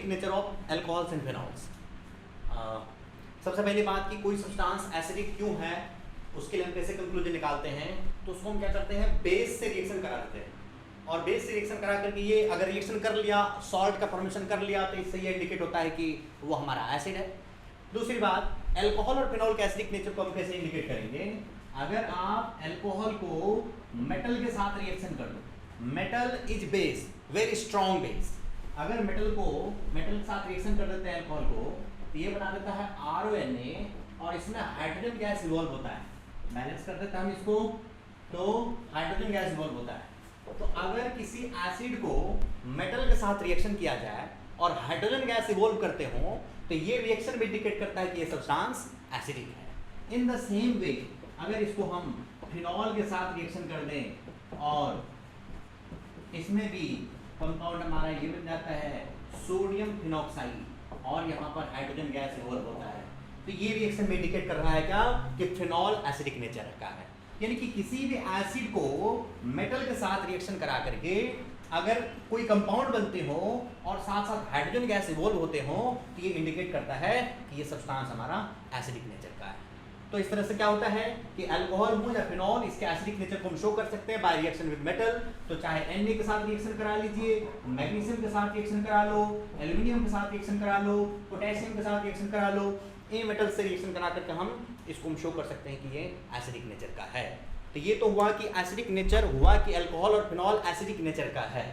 Acidic nature of alcohols and phenols. सबसे पहली बात कि कोई सब्सटेंस एसिडिक क्यों है उसके लिए हम कैसे कंक्लूजन निकालते हैं, तो उसको हम क्या करते हैं, बेस से रिएक्शन करा देते हैं। और बेस से रिएक्शन करा करके ये अगर रिएक्शन कर लिया, सॉल्ट का फॉर्मेशन कर लिया, तो इससे ये इंडिकेट होता है कि वो हमारा एसिड है। दूसरी बात, अल्कोहल और फिनॉल के एसिडिक नेचर को हम कैसे इंडिकेट करेंगे, अगर आप अल्कोहल को मेटल के साथ रिएक्शन कर दो, metal is base, very strong base, अगर मेटल के साथ रिएक्शन कर देते हैं अल्कोहल को, तो ये बना देता है RONA और इसमें हाइड्रोजन गैस इवॉल्व होता है। बैलेंस कर देते हैं हम इसको, तो हाइड्रोजन गैस इवॉल्व होता है। तो अगर किसी एसिड को मेटल के साथ रिएक्शन किया जाए और हाइड्रोजन गैस इवॉल्व करते हो, तो ये रिएक्शन भी इंडिकेट करता है कि ये सब्सटेंस एसिडिक है। इन द सेम वे अगर इसको हम फिनॉल के साथ रिएक्शन कर दें और इसमें भी कंपाउंड हमारा ये बन जाता है सोडियम फिनॉक्साइड और यहाँ पर हाइड्रोजन गैस इवॉल्व होता है, तो ये रिएक्शन में इंडिकेट कर रहा है क्या कि फिनॉल एसिडिक नेचर का है। यानी कि किसी भी एसिड को मेटल के साथ रिएक्शन करा करके अगर कोई कंपाउंड बनते हो और साथ साथ हाइड्रोजन गैस इवॉल्व होते हो, तो ये इंडिकेट करता है कि ये सब्सटेंस हमारा एसिडिक नेचर का है। तो इस तरह से क्या होता है कि अल्कोहल हो या फिनॉल, इसके एसिडिक नेचर को हम शो कर सकते हैं बाय रिएक्शन विद मेटल। तो चाहे Na के साथ रिएक्शन करा लीजिए, मैग्नीशियम के साथ रिएक्शन करा लो, एल्यूमिनियम के साथ रिएक्शन करा लो, पोटेशियम के साथ रिएक्शन करा लो, ए मेटल से रिएक्शन करा करके हम इसको हम शो कर सकते हैं कि ये एसिडिक नेचर का है। तो ये तो हुआ कि एसिडिक नेचर हुआ कि अल्कोहल और फिनॉल एसिडिक नेचर का है।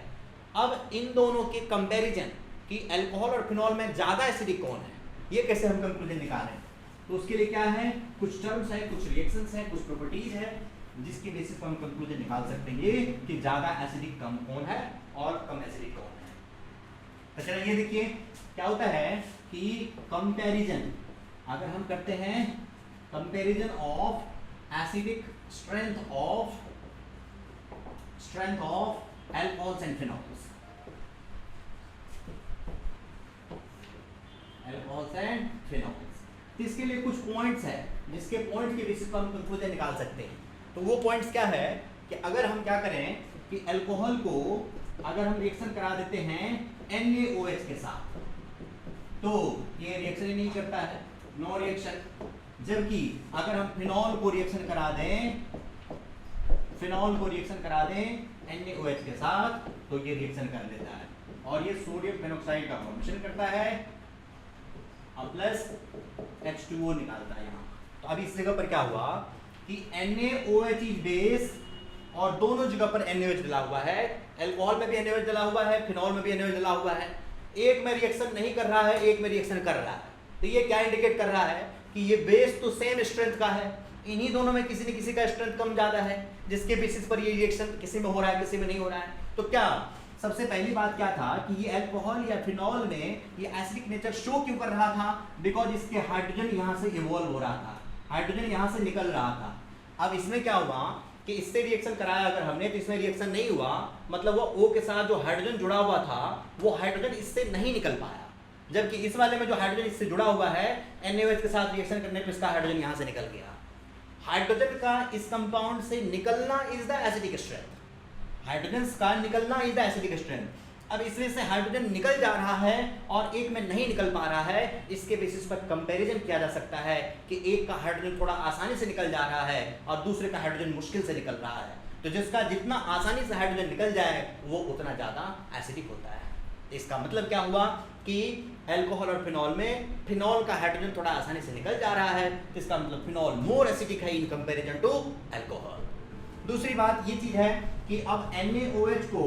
अब इन दोनों के कंपैरिजन कि अल्कोहल और फिनॉल में ज़्यादा एसिडिक कौन है, ये कैसे हम कंक्लूजन निकालें, तो उसके लिए क्या है, कुछ टर्म्स है, कुछ रिएक्शंस है, कुछ प्रॉपर्टीज है, जिसके बेसिस पर हम कंक्लूजन निकाल सकते हैं कि ज़्यादा एसिडिक कम कौन है और कम एसिडिक कौन है। तो चलिए ये देखिए क्या होता है कि कंपैरिजन अगर हम करते हैं, comparison of acidic strength of alcohols and phenols, alcohols and phenols, इसके लिए कुछ पॉइंट्स है जिसके पॉइंट के बेसिस पर हम कंक्लूजन निकाल सकते हैं। तो वो पॉइंट्स क्या है कि अगर हम क्या करें कि अल्कोहल को अगर हम रिएक्शन करा देते हैं NaOH के साथ, तो ये रिएक्शन ही नहीं करता है, नो रिएक्शन। जबकि अगर हम फिनॉल को रिएक्शन करा दें NaOH के साथ, तो ये रिएक्शन कर लेता है और ये सोडियम फेनोक्साइड का फॉर्मेशन करता है और प्लस H2O निकालता है यहाँ। तो अभी इस जगह पर क्या हुआ कि NaOH इज बेस और दोनों जगह पर NaOH डला हुआ है, अल्कोहल में भी NaOH डला हुआ है, फिनॉल में भी NaOH डला हुआ है। एक में रिएक्शन नहीं कर रहा है, एक में रिएक्शन कर रहा है, तो ये क्या इंडिकेट कर रहा है कि ये बेस तो सेम स्ट्रेंथ का है, इन्हीं दोनों में किसी न किसी का स्ट्रेंथ कम ज्यादा है, जिसके बेसिस पर ये रिएक्शन किसी में हो रहा है किसी में नहीं हो रहा है। तो क्या सबसे पहली बात क्या था कि ये अल्कोहल या फिनॉल में ये एसिडिक नेचर शो क्यों कर रहा था, बिकॉज इसके हाइड्रोजन यहाँ से इवॉल्व हो रहा था, हाइड्रोजन यहाँ से निकल रहा था। अब इसमें क्या हुआ कि इससे रिएक्शन कराया अगर हमने, तो इसमें रिएक्शन नहीं हुआ, मतलब वो O के साथ जो हाइड्रोजन जुड़ा हुआ था वो हाइड्रोजन इससे नहीं निकल पाया। जबकि इस वाले में जो हाइड्रोजन इससे जुड़ा हुआ है NaOH के साथ रिएक्शन करने पर इसका हाइड्रोजन यहाँ से निकल गया। हाइड्रोजन का इस कंपाउंड से निकलना is the acidic strength, hydrogen का निकलना इज द एसिडिक स्ट्रेंथ। अब इसमें से हाइड्रोजन निकल जा रहा है और एक में नहीं निकल पा रहा है, इसके बेसिस पर कंपैरिजन किया जा सकता है कि एक का हाइड्रोजन थोड़ा आसानी से निकल जा रहा है और दूसरे का हाइड्रोजन मुश्किल से निकल रहा है। तो जिसका जितना आसानी से हाइड्रोजन निकल जाए वो उतना ज़्यादा एसिडिक होता है। इसका मतलब क्या हुआ कि अल्कोहल और फिनॉल में फिनॉल का हाइड्रोजन थोड़ा आसानी से निकल जा रहा है, इसका मतलब फिनॉल मोर एसिडिक है इन कंपैरिजन टू अल्कोहल। दूसरी बात ये चीज है कि अब NaOH को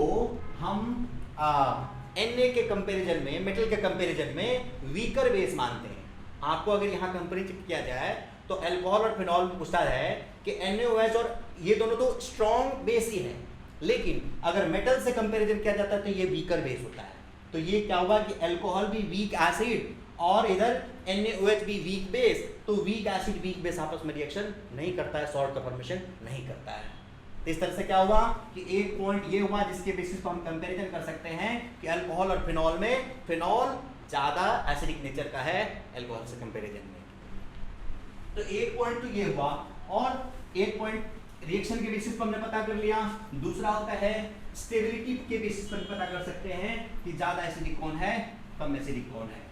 हम Na के कंपैरिजन में, मेटल के कंपैरिजन में वीकर बेस मानते हैं। आपको अगर यहाँ कंपेरिजन किया जाए तो अल्कोहल और फिनॉल में पूछता है कि NaOH और ये दोनों तो स्ट्रॉन्ग बेस ही है, लेकिन अगर मेटल से कंपैरिजन किया जाता है तो ये वीकर बेस होता है। तो ये क्या हुआ कि अल्कोहल भी वीक एसिड और इधर NaOH भी वीक बेस, तो वीक एसिड वीक बेस आपस में रिएक्शन नहीं करता है, सॉल्ट का फॉर्मेशन नहीं करता है। तो इस तरह से क्या हुआ कि एक पॉइंट ये हुआ जिसके बेसिस पर हम कंपैरिजन कर सकते हैं कि अल्कोहल और फिनॉल में फिनॉल ज्यादा एसिडिक नेचर का है अल्कोहल से कंपैरिजन में। तो एक पॉइंट तो ये हुआ और एक पॉइंट रिएक्शन के बेसिस पर हमने पता कर लिया। दूसरा होता है स्टेबिलिटी के बेसिस पर पता कर सकते हैं कि ज्यादा एसिडिक कौन है कम एसिडिक कौन है।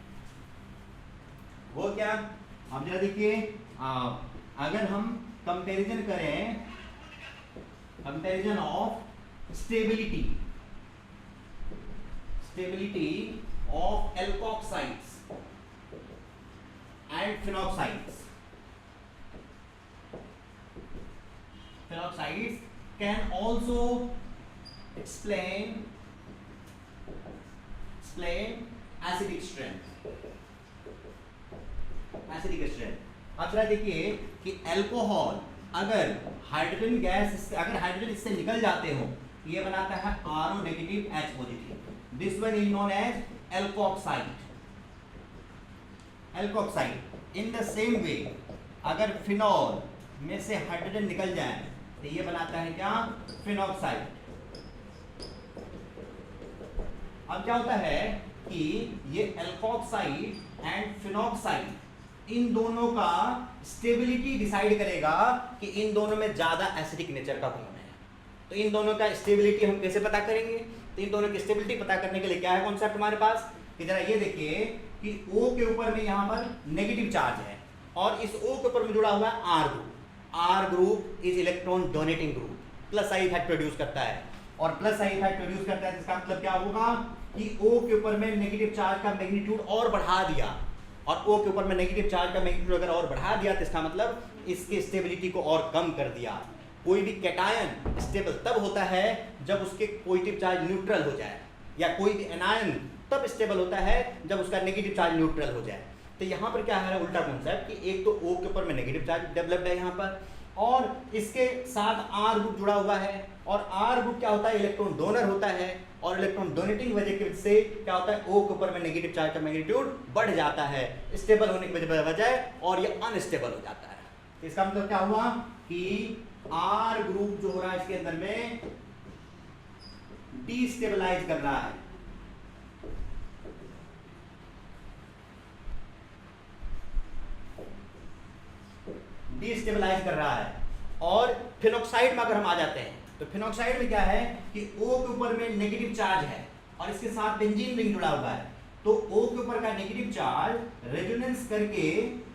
वो क्या, अब जरा देखिए, अगर हम कंपैरिजन करें, comparison of stability of alkoxides and phenoxides can also explain acidic strength। अब जरा देखिए कि अल्कोहल, अगर हाइड्रोजन इससे निकल जाते हो, ये बनाता है RO negative H positive. This one is known as alkoxide. In the same way अगर फिनॉल में से हाइड्रोजन निकल जाए तो ये बनाता है क्या, फिनॉक्साइड। अब क्या होता है कि ये एल्कोक्साइड एंड फिनॉक्साइड, इन दोनों का स्टेबिलिटी डिसाइड करेगा कि इन दोनों में ज्यादा एसिडिक नेचर का कौन है। तो इन दोनों का स्टेबिलिटी हम कैसे पता करेंगे, तो इन दोनों की स्टेबिलिटी पता करने के लिए क्या है कॉन्सेप्ट हमारे पास, कि जरा ये देखिए कि O के ऊपर में यहाँ पर नेगेटिव चार्ज है और इस O के ऊपर में जुड़ा हुआ है R group. R group is electron donating group, plus I effect produce करता है, और प्लस आई इफेक्ट प्रोड्यूस करता है, इसका मतलब क्या होगा कि O के ऊपर में नेगेटिव चार्ज का मैग्नीट्यूड और बढ़ा दिया, और O के ऊपर में नेगेटिव चार्ज का मैग्नीट्यूड अगर और बढ़ा दिया तो इसका मतलब इसकी स्टेबिलिटी को और कम कर दिया। कोई भी कैटायन स्टेबल तब होता है जब उसके पॉजिटिव चार्ज न्यूट्रल हो जाए, या कोई भी एनायन तब स्टेबल होता है जब उसका नेगेटिव चार्ज न्यूट्रल हो जाए। तो यहाँ पर क्या है उल्टा कॉन्सेप्ट कि एक तो O के ऊपर में नेगेटिव चार्ज डेवलप्ड है यहाँ पर, और इसके साथ R ग्रुप जुड़ा हुआ है, और R ग्रुप क्या होता है, इलेक्ट्रॉन डोनर होता है, और इलेक्ट्रॉन डोनेटिंग वजह की वजह से क्या होता है, O के ऊपर में नेगेटिव चार्ज का मैग्नीट्यूड बढ़ जाता है स्टेबल होने की बजाय, और ये अनस्टेबल हो जाता है। इसका मतलब क्या हुआ कि R ग्रुप जो हो रहा है इसके अंदर में डिस्टेबलाइज कर रहा है, डिस्टेबलाइज कर रहा है। और फिनॉक्साइड में अगर हम आ जाते हैं तो फिनॉक्साइड में क्या है कि O के ऊपर में नेगेटिव चार्ज है और इसके साथ बेंजीन रिंग जुड़ा हुआ है, तो O के ऊपर का नेगेटिव चार्ज रेजोनेंस करके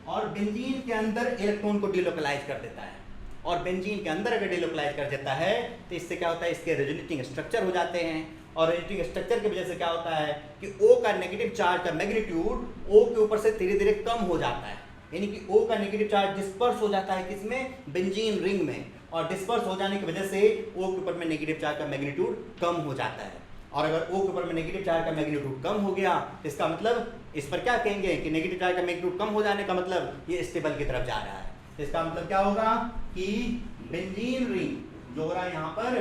और बेंजीन के अंदर इलेक्ट्रॉन को डिलोकलाइज कर देता है, और बेंजीन के अंदर अगर डिलोकलाइज कर देता है तो इससे क्या होता है, इसके रेजोनेटिंग स्ट्रक्चर हो जाते हैं, और रेजोनेटिंग स्ट्रक्चर की वजह से क्या होता है कि O का नेगेटिव चार्ज का मैग्नीट्यूड O के ऊपर से धीरे धीरे कम हो जाता है, यानी कि O का नेगेटिव चार्ज डिस्पर्स हो जाता है किसमें, बेंजीन रिंग में, और डिस्पर्स हो जाने की वजह से O के ऊपर में नेगेटिव चार्ज का मैग्नीट्यूड कम हो जाता है। और अगर O के ऊपर में नेगेटिव चार्ज का मैग्नीट्यूड कम हो गया तो इसका मतलब इस पर क्या कहेंगे कि नेगेटिव चार्ज का मैग्नीट्यूड कम हो जाने का मतलब ये स्टेबल की तरफ जा रहा है। तो इसका मतलब क्या होगा कि बेंजीन रिंग जो हो रहा है यहाँ पर,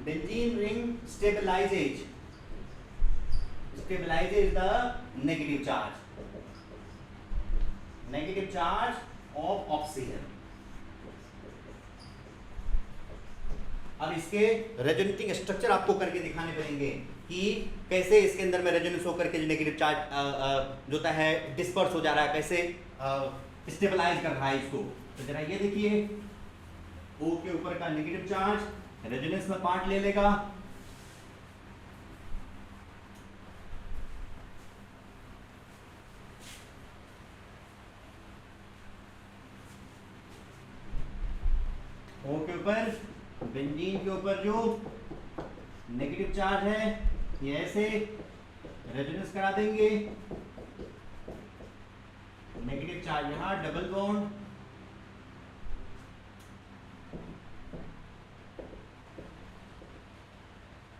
benzene ring stabilises the negative charge of oxygen. अब इसके रेजोनेटिंग स्ट्रक्चर आपको करके दिखाने पड़ेंगे कि कैसे इसके अंदर में रेजोनेंस होकर के नेगेटिव चार्ज जो है डिस्पर्स हो जा रहा है, कैसे स्टेबलाइज कर रहा है इसको। तो जरा ये देखिए, O के ऊपर का नेगेटिव चार्ज रेजोनेंस में पार्ट ले लेगा, O के ऊपर बेंजीन के ऊपर जो नेगेटिव चार्ज है ये ऐसे रेजोनेंस करा देंगे, नेगेटिव चार्ज यहाँ डबल बॉन्ड,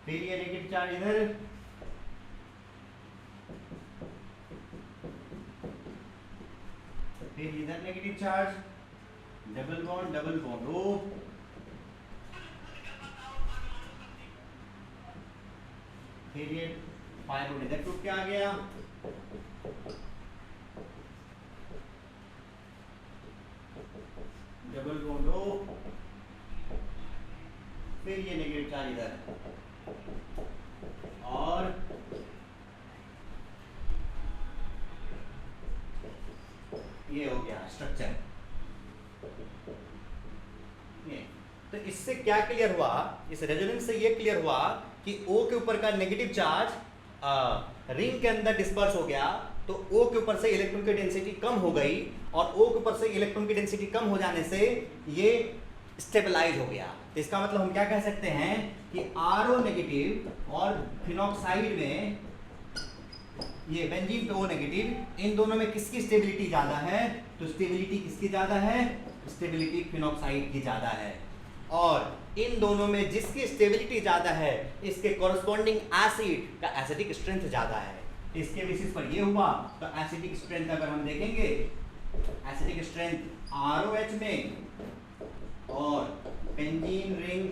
फिर ये नेगेटिव चार्ज इधर, फिर इधर negative charge double bond O, फिर ये पायरोड इधर टूट के आ गया, डबल बॉन्ड O, फिर ये नेगेटिव चार्ज इधर, और ये हो गया स्ट्रक्चर। तो इससे क्या क्लियर हुआ, इस रेजोनेंस से ये क्लियर हुआ कि कि O के ऊपर का नेगेटिव चार्ज रिंग के अंदर डिस्पर्स हो गया, तो O के ऊपर से इलेक्ट्रॉन की डेंसिटी कम हो गई, और O के ऊपर से इलेक्ट्रॉन की डेंसिटी कम हो जाने से ये स्टेबलाइज हो गया। तो इसका मतलब हम क्या कह सकते हैं कि RO नेगेटिव और फिनॉक्साइड में, ये बेंजीन पे O नेगेटिव, इन दोनों में किसकी स्टेबिलिटी ज्यादा है? तो स्टेबिलिटी किसकी ज्यादा है? स्टेबिलिटी फिनॉक्साइड की ज्यादा है। और इन दोनों में जिसकी स्टेबिलिटी ज्यादा है, इसके कॉरस्पॉन्डिंग एसिड का एसिडिक स्ट्रेंथ ज्यादा है। इसके बेसिस पर ये हुआ। तो एसिडिक स्ट्रेंथ अगर हम देखेंगे, एसिडिक स्ट्रेंथ ROH में और बेंजीन रिंग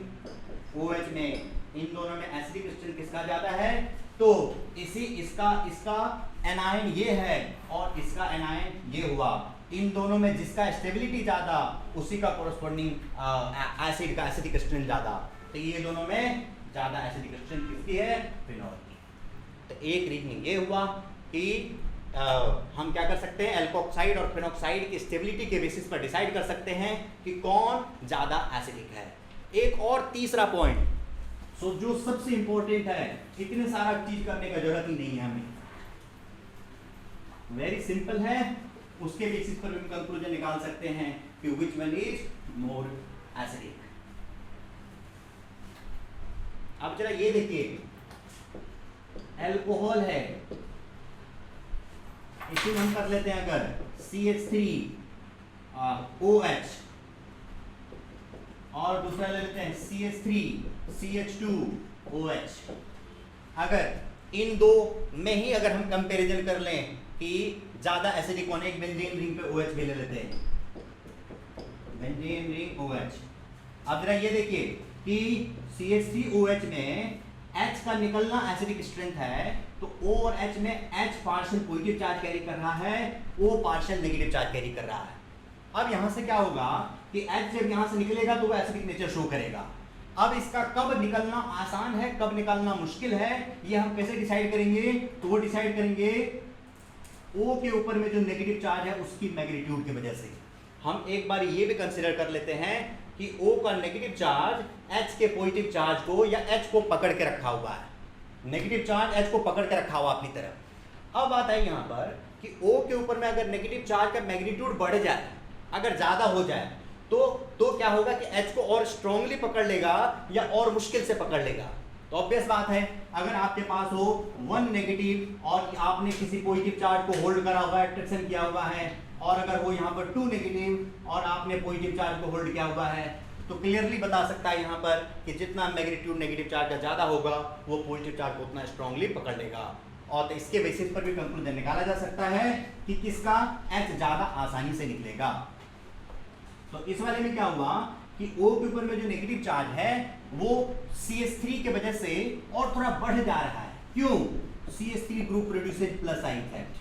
OH में, इन दोनों में एसिडिक स्ट्रेंथ किसका ज्यादा है? तो इसका एनायन ये है और इसका एनायन ये हुआ। इन दोनों में जिसका स्टेबिलिटी ज्यादा, उसी का कॉरस्पॉन्डिंग एसिड का एसिडिक स्ट्रेंथ ज्यादा। तो ये दोनों में ज्यादा एसिडिक स्ट्रेंथ किसकी है? फिनॉल की। तो एक रीजनिंग ये हुआ कि हम क्या कर सकते हैं, एल्कोक्साइड और फिनॉक्साइड की स्टेबिलिटी के बेसिस पर डिसाइड कर सकते हैं कि कौन ज्यादा एसिडिक है। एक और तीसरा पॉइंट, सो जो सबसे इंपॉर्टेंट है, इतने सारा चीज करने का जरूरत ही नहीं है हमें, वेरी सिंपल है। उसके बेसिस पर हम कंक्लूजन निकाल सकते हैं कि which one is more acidic. अब जरा ये देखिए, अल्कोहल है, इसी में हम कर लेते हैं अगर CH3OH, और दूसरा ले लेते हैं CH3CH2OH। अगर इन दो में ही अगर हम कंपैरिजन कर लें कि ज्यादा एसिडिक कौन है, एक बेंजीन रिंग पे OH भी ले लेते हैं, बेंजीन रिंग OH। अब जरा ये देखिए कि CH3OH में H का निकलना एसिडिक स्ट्रेंथ है, तो O और H में H partial positive charge carry कर रहा है, O partial negative charge carry कर रहा है। अब यहां से क्या होगा कि H जब यहां से निकलेगा तो वो एसिडिक नेचर शो करेगा। अब इसका कब निकलना आसान है, कब निकालना मुश्किल है, ये हम कैसे डिसाइड करेंगे? तो वो डिसाइड करेंगे O के ऊपर में जो नेगेटिव चार्ज है उसकी मैग्नीट्यूड की वजह से। हम एक बार ये भी कंसीडर कर लेते हैं कि O का नेगेटिव चार्ज H के पॉजिटिव चार्ज को या H को पकड़ के रखा हुआ है, नेगेटिव चार्ज H को पकड़ के रखा हुआ अपनी तरफ। अब बात है यहाँ पर कि O के ऊपर में अगर नेगेटिव चार्ज का मैग्नीट्यूड बढ़ जाए, अगर ज्यादा हो जाए, तो क्या होगा कि H को और स्ट्रांगली पकड़ लेगा या और मुश्किल से पकड़ लेगा। तो ऑब्वियस बात है, अगर आपके पास हो 1 नेगेटिव और आपने किसी पॉजिटिव चार्ज को होल्ड करा हुआ है, अट्रैक्शन किया हुआ है, और अगर वो यहाँ पर 2 नेगेटिव और आपने पॉजिटिव चार्ज को होल्ड किया हुआ है, तो क्लियरली बता सकता है यहाँ पर कि जितना मैग्नीट्यूड नेगेटिव चार्ज का ज्यादा होगा, वो पॉजिटिव चार्ज को उतना स्ट्रांगली पकड़ लेगा। और तो इसके बेसिस पर भी कंक्लूजन निकाला जा सकता है कि किसका H ज्यादा आसानी से निकलेगा। तो इस वाले में क्या हुआ कि O के ऊपर में जो नेगेटिव चार्ज है वो CH3 के वजह से और थोड़ा बढ़ जा रहा है। क्यों? CH3 group produces plus I effect,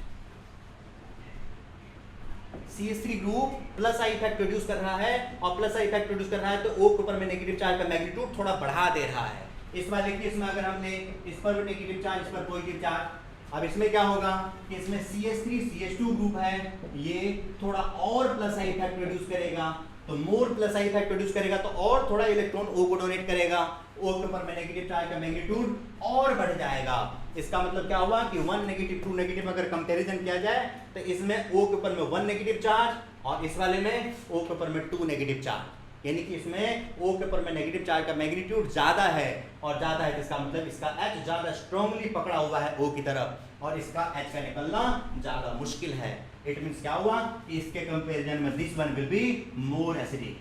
CH3 group plus I effect produce कर रहा है, और प्लस आई इफेक्ट प्रोड्यूस कर रहा है तो O के ऊपर में नेगेटिव चार्ज का मैग्नीट्यूड थोड़ा बढ़ा दे रहा है। इस वाले केस में अगर हमने इस पर भी नेगेटिव चार्ज, इस पर पॉजिटिव चार्ज, अब इसमें क्या होगा कि इसमें CH3 CH2 ग्रुप है, ये थोड़ा और प्लस आई इफेक्ट प्रोड्यूस करेगा, तो मोर प्लस आई इफेक्ट प्रोड्यूस करेगा तो और थोड़ा इलेक्ट्रॉन O को डोनेट करेगा, O के ऊपर में नेगेटिव चार्ज का मैग्नीट्यूड और बढ़ जाएगा। इसका मतलब क्या हुआ कि 1 नेगेटिव 2 नेगेटिव अगर कंपैरिजन किया जाए तो इसमें O के ऊपर में 1 नेगेटिव चार्ज और इस वाले में O के ऊपर में 2 नेगेटिव चार्ज, यानी कि इसमें O के ऊपर में नेगेटिव चार्ज का मैग्नीट्यूड ज्यादा है, और ज्यादा है जिसका मतलब इसका H ज्यादा स्ट्रांगली पकड़ा हुआ है O की तरफ, और इसका H का निकलना ज्यादा मुश्किल है। इट मींस क्या हुआ कि इसके कंपैरिजन में this one will be more acidic,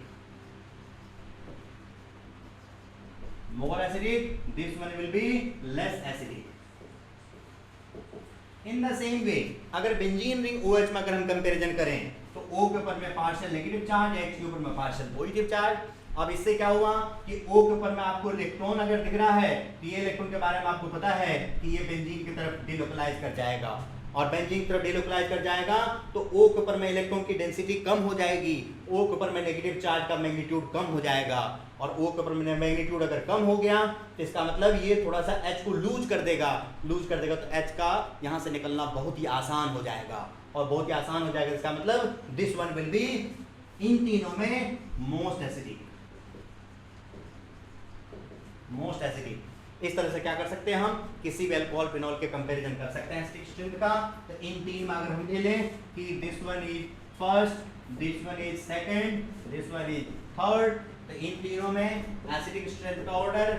more acidic, this one will be less acidic. In the same way अगर बेंजीन रिंग OH में अगर हम कंपैरिजन करें तो O के ऊपर में पार्शियल नेगेटिव चार्ज, H के ऊपर में पार्शियल पॉजिटिव चार्ज। अब इससे क्या हुआ कि O के ऊपर में आपको इलेक्ट्रॉन अगर दिख रहा है तो ये इलेक्ट्रॉन के बारे में आपको पता है कि ये बेंजीन की तरफ डिलोकलाइज कर जाएगा, और बेंजीन की तरफ डिलोकलाइज कर जाएगा तो O के ऊपर में इलेक्ट्रॉन की डेंसिटी कम हो जाएगी, O के ऊपर में नेगेटिव चार्ज का मैग्नीट्यूड कम हो जाएगा, और O के ऊपर में मैग्नीट्यूड अगर कम हो गया तो इसका मतलब ये थोड़ा सा H को लूज कर देगा तो H का यहाँ से निकलना बहुत ही आसान हो जाएगा, और बहुत ही आसान हो जाएगा। इसका मतलब this one will be in तीनों में मोस्ट एसिडिक, मोस्ट एसिडिक। इस तरह से क्या कर सकते हैं हम किसी भी अल्कोहल फिनॉल के कंपैरिजन कर सकते हैं एसिडिक स्ट्रेंथ का। तो इन तीन में अगर हम ले लें कि this one is first, this one is second, this one is third, तो इन तीनों में एसिडिक स्ट्रेंथ का order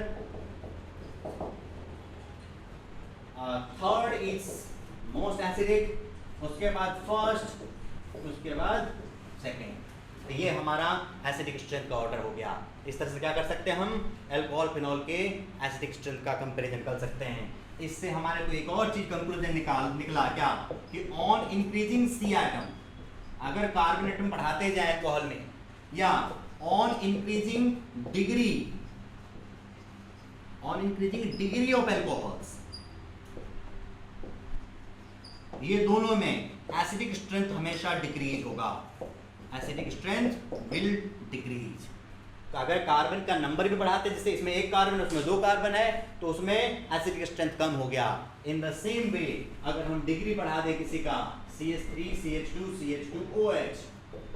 third is most acidic, उसके बाद फर्स्ट, उसके बाद सेकंड। तो ये हमारा एसिडिक स्ट्रेंथ का ऑर्डर हो गया। इस तरह से क्या कर सकते हैं हम अल्कोहल फिनॉल के एसिडिक स्ट्रेंथ का कंपैरिजन कर सकते हैं। इससे हमारे को एक और चीज कंक्लूजन निकला क्या कि ऑन इंक्रीजिंग सी एटम, अगर कार्बन एटम बढ़ाते जाए अल्कोहल में, या on increasing degree of alcohols, ये दोनों में एसिडिक स्ट्रेंथ हमेशा डिक्रीज होगा। Acidic strength will decrease. तो अगर कार्बन का नंबर भी बढ़ाते, जैसे इसमें एक कार्बन है उसमें दो कार्बन है, तो उसमें एसिडिक स्ट्रेंथ कम हो गया। इन द सेम वे अगर हम डिग्री बढ़ा दें किसी का CH3 CH2 CH2OH,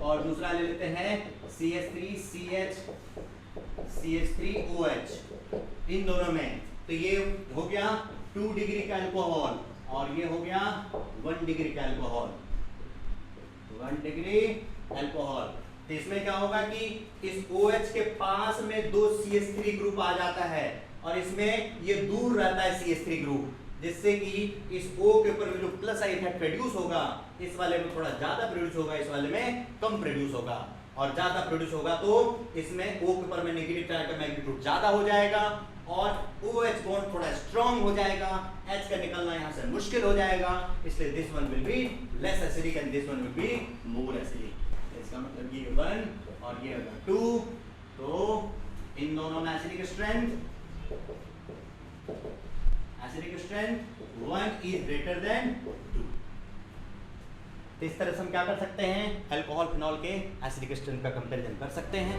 और दूसरा ले लेते हैं CH3 CH3OH, इन दोनों में, तो ये हो गया 2 डिग्री का अल्कोहल और ये हो गया 1 डिग्री का अल्कोहल, 1 डिग्री अल्कोहल। तो इसमें क्या होगा कि इस OH के पास में 2 CH3 ग्रुप आ जाता है और इसमें ये दूर रहता है CH3 ग्रुप, जिससे कि इस O के ऊपर जो प्लस आई इफेक्ट प्रोड्यूस होगा, इस वाले में थोड़ा ज्यादा प्रोड्यूस होगा, इस वाले में कम प्रोड्यूस होगा। और ज्यादा प्रोड्यूस होगा तो इसमें O के ऊपर में नेगेटिव चार्ज का मैग्नीट्यूड ज्यादा हो जाएगा और OH बॉन्ड थोड़ा स्ट्रांग हो जाएगा, H का निकलना यहाँ से मुश्किल हो जाएगा, इसलिए this one will be less acidic and this one will be more acidic. इसका मतलब ये 1 और ये अगर 2, तो इन दोनों में acidic strength 1 is greater than 2। तो इस तरह से हम क्या कर सकते हैं अल्कोहल फिनॉल के एसिडिक स्ट्रेंथ का कंपैरिजन कर सकते हैं।